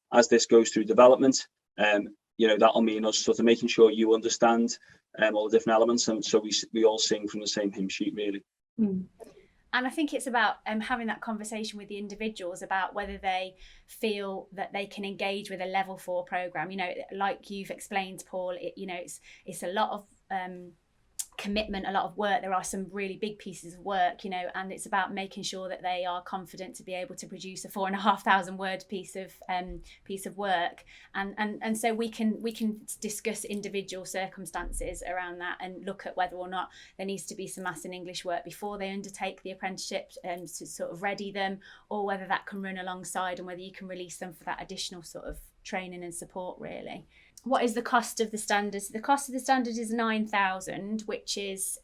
goes through development, that'll mean us sort of making sure you understand all the different elements, and so we all sing from the same hymn sheet, really. And I think it's about having that conversation with the individuals about whether they feel that they can engage with a level 4 program. Like you've explained, Paul, it's a lot of commitment, a lot of work. There are some really big pieces of work, and it's about making sure that they are confident to be able to produce a 4,500 word piece of work, and so we can discuss individual circumstances around that and look at whether or not there needs to be some maths and English work before they undertake the apprenticeship to sort of ready them, or whether that can run alongside, and whether you can release them for that additional sort of training and support, really. What is the cost of the standards? The cost of the standard is 9,000, which is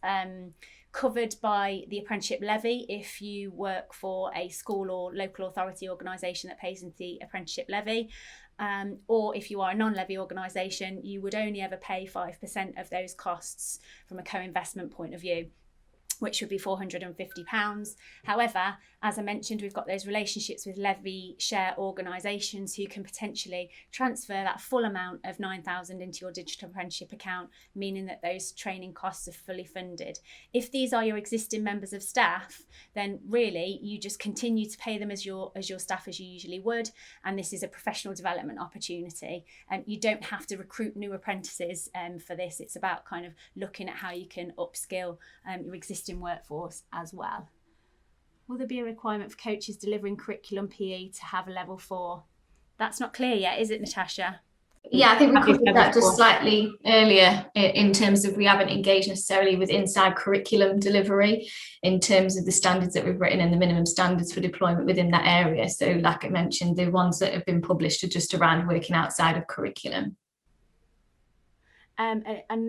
covered by the apprenticeship levy if you work for a school or local authority organisation that pays into the apprenticeship levy. Or if you are a non-levy organisation, you would only ever pay 5% of those costs from a co-investment point of view, which would be £450. However, as I mentioned, we've got those relationships with levy share organisations who can potentially transfer that full amount of 9,000 into your digital apprenticeship account, meaning that those training costs are fully funded. If these are your existing members of staff, then really you just continue to pay them as your staff as you usually would, and this is a professional development opportunity. You don't have to recruit new apprentices for this. It's about kind of looking at how you can upskill your existing workforce as well. Will there be a requirement for coaches delivering curriculum PE to have a level 4? That's not clear yet, is it, Natasha? Yeah, I think we Have you covered level that just 4? slightly earlier in terms of we haven't engaged necessarily with inside curriculum delivery in terms of the standards that we've written and the minimum standards for deployment within that area. So like I mentioned, the ones that have been published are just around working outside of curriculum. And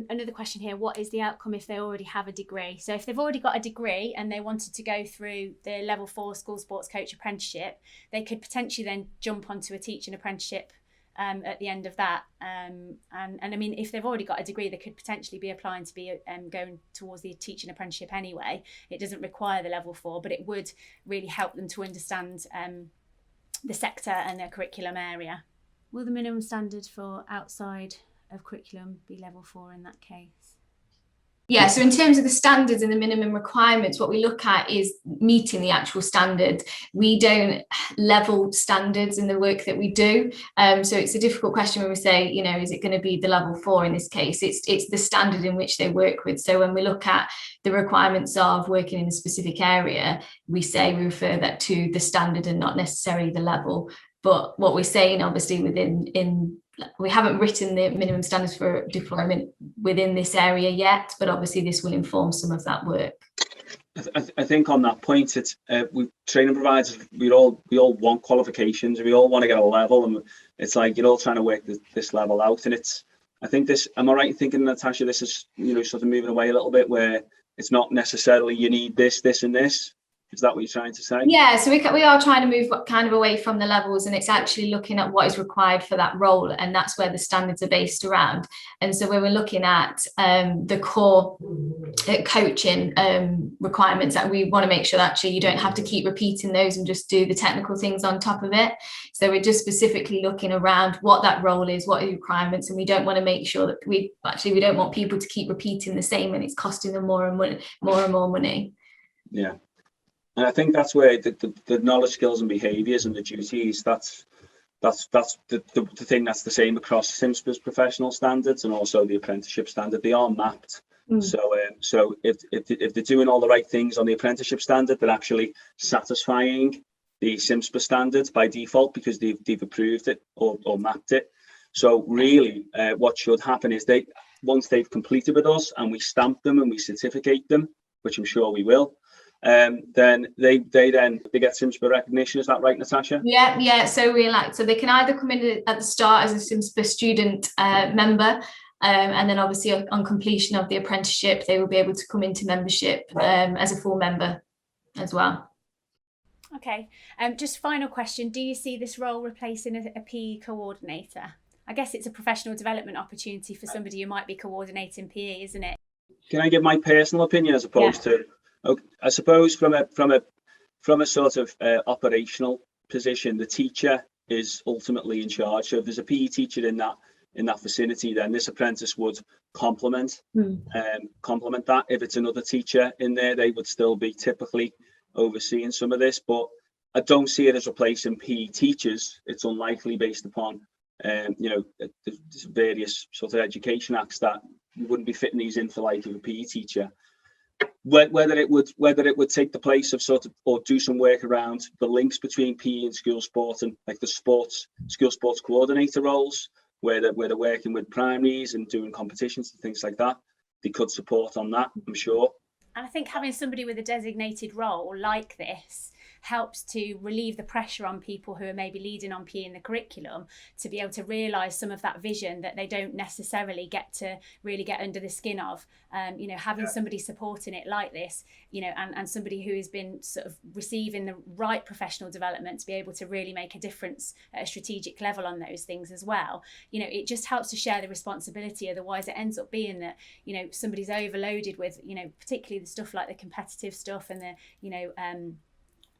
another question here, what is the outcome if they already have a degree? So if they've already got a degree and they wanted to go through the level 4 school sports coach apprenticeship, they could potentially then jump onto a teaching apprenticeship at the end of that. And I mean, if they've already got a degree, they could potentially be applying to be going towards the teaching apprenticeship anyway. It doesn't require the level 4, but it would really help them to understand the sector and their curriculum area. Will the minimum standard for outside of curriculum be level 4 in that case? Yeah, so in terms of the standards and the minimum requirements, what we look at is meeting the actual standards. We don't level standards in the work that we do. So it's a difficult question when we say, you know, is it going to be the level 4 in this case? It's the standard in which they work with. So when we look at the requirements of working in a specific area, we refer that to the standard and not necessarily the level. But what we're saying, obviously, we haven't written the minimum standards for deployment within this area yet, but obviously this will inform some of that work. I think on that point, it's we training providers. We all want qualifications. We all want to get a level, and it's like you're all trying to work this level out. And I think this. Am I right in thinking, Natasha? This is sort of moving away a little bit, where it's not necessarily you need this, and this. Is that what you're trying to say? Yeah, so we are trying to move kind of away from the levels, and it's actually looking at what is required for that role, and that's where the standards are based around. And so when we're looking at the core coaching requirements, that we want to make sure that actually you don't have to keep repeating those and just do the technical things on top of it. So we're just specifically looking around what that role is, what are the requirements, and we don't want to make sure that we don't want people to keep repeating the same and it's costing them more and more money. Yeah. And I think that's where the knowledge, skills and behaviours and the duties, that's the thing that's the same across CIMSPA's professional standards and also the apprenticeship standard. They are mapped. So if they're doing all the right things on the apprenticeship standard, they're actually satisfying the CIMSPA standards by default because they've approved it or mapped it. So really what should happen is once they've completed with us and we stamp them and we certificate them, which I'm sure we will, then they get CIMSPA recognition. Is that right, Natasha? Yeah. So they can either come in at the start as a CIMSPA student member, and then obviously on completion of the apprenticeship, they will be able to come into membership as a full member as well. Okay. Just final question: do you see this role replacing a PE coordinator? I guess it's a professional development opportunity for somebody who might be coordinating PE, isn't it? Can I give my personal opinion as opposed to? Okay, I suppose from a sort of operational position, the teacher is ultimately in charge. So if there's a PE teacher in that vicinity, then this apprentice would complement that. If it's another teacher in there, they would still be typically overseeing some of this. But I don't see it as replacing PE teachers. It's unlikely based upon the various sort of education acts that you wouldn't be fitting these in for like a PE teacher. Whether it would take the place of sort of or do some work around the links between PE and school sport and like the school sports coordinator roles where they're working with primaries and doing competitions and things like that. They could support on that, I'm sure. And I think having somebody with a designated role like this helps to relieve the pressure on people who are maybe leading on PE in the curriculum to be able to realise some of that vision that they don't necessarily get to really get under the skin of. Having somebody supporting it like this, and somebody who has been sort of receiving the right professional development to be able to really make a difference at a strategic level on those things as well. It just helps to share the responsibility. Otherwise it ends up being that, somebody's overloaded with, particularly the stuff like the competitive stuff and the,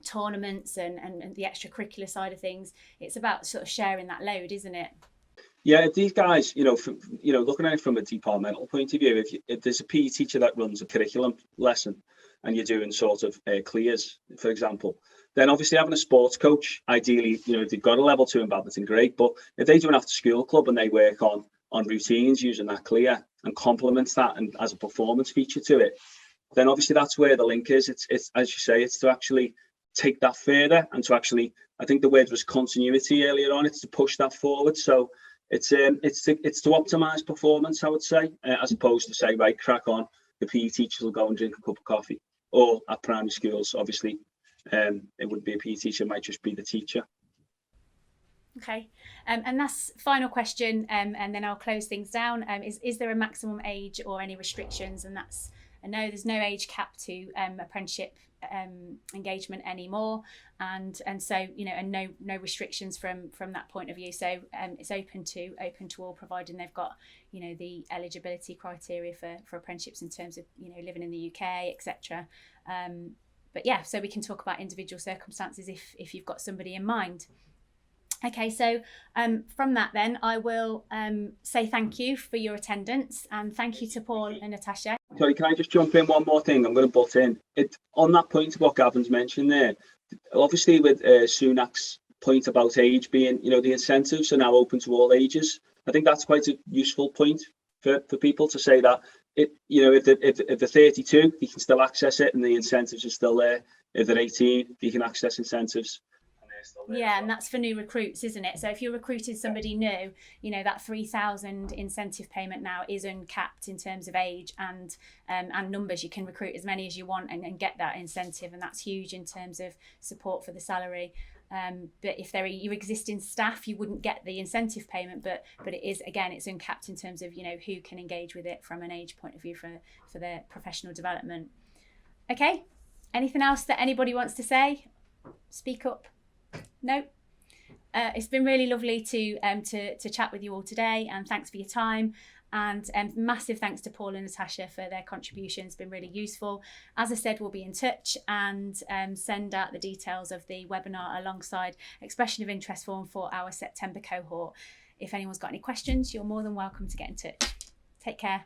tournaments and the extracurricular side of things. It's about sort of sharing that load, isn't it? Yeah, if these guys, looking at it from a departmental point of view, if there's a PE teacher that runs a curriculum lesson and you're doing sort of clears, for example, then obviously having a sports coach, ideally, if they've got a level 2 in badminton, great. But if they do an after school club and they work on routines using that clear and complements that and as a performance feature to it, then obviously that's where the link is. It's as you say, it's to actually take that further and to actually, I think the word was continuity earlier on, it's to push that forward. So it's to optimize performance, I would say, as opposed to say, right, crack on, the PE teachers will go and drink a cup of coffee. Or at primary schools, obviously, it wouldn't be a PE teacher, it might just be the teacher. Okay, and that's final question, and then I'll close things down. Is there a maximum age or any restrictions? And that's a no. There's no age cap to apprenticeship engagement anymore, and so and no restrictions from that point of view. So it's open to all, providing they've got the eligibility criteria for apprenticeships in terms of living in the UK, etc. But yeah, so we can talk about individual circumstances if you've got somebody in mind. Okay, so from that then, I will say thank you for your attendance, and thank you to Paul and Natasha. Sorry, can I just jump in one more thing? I'm going to butt in. On that point of what Gavin's mentioned there, obviously with Sunak's point about age being, the incentives are now open to all ages. I think that's quite a useful point for people to say that, if they're 32, you can still access it and the incentives are still there. If they're 18, you can access incentives. Yeah, and that's for new recruits, isn't it? So if you're recruiting somebody new, that 3,000 incentive payment now is uncapped in terms of age and numbers. You can recruit as many as you want and get that incentive, and that's huge in terms of support for the salary. But if they're your existing staff, you wouldn't get the incentive payment, but it is, again, it's uncapped in terms of who can engage with it from an age point of view for their professional development. Okay, anything else that anybody wants to say? Speak up. No, it's been really lovely to chat with you all today, and thanks for your time, and massive thanks to Paul and Natasha for their contributions. It's been really useful. As I said, we'll be in touch and send out the details of the webinar alongside expression of interest form for our September cohort. If anyone's got any questions, you're more than welcome to get in touch. Take care.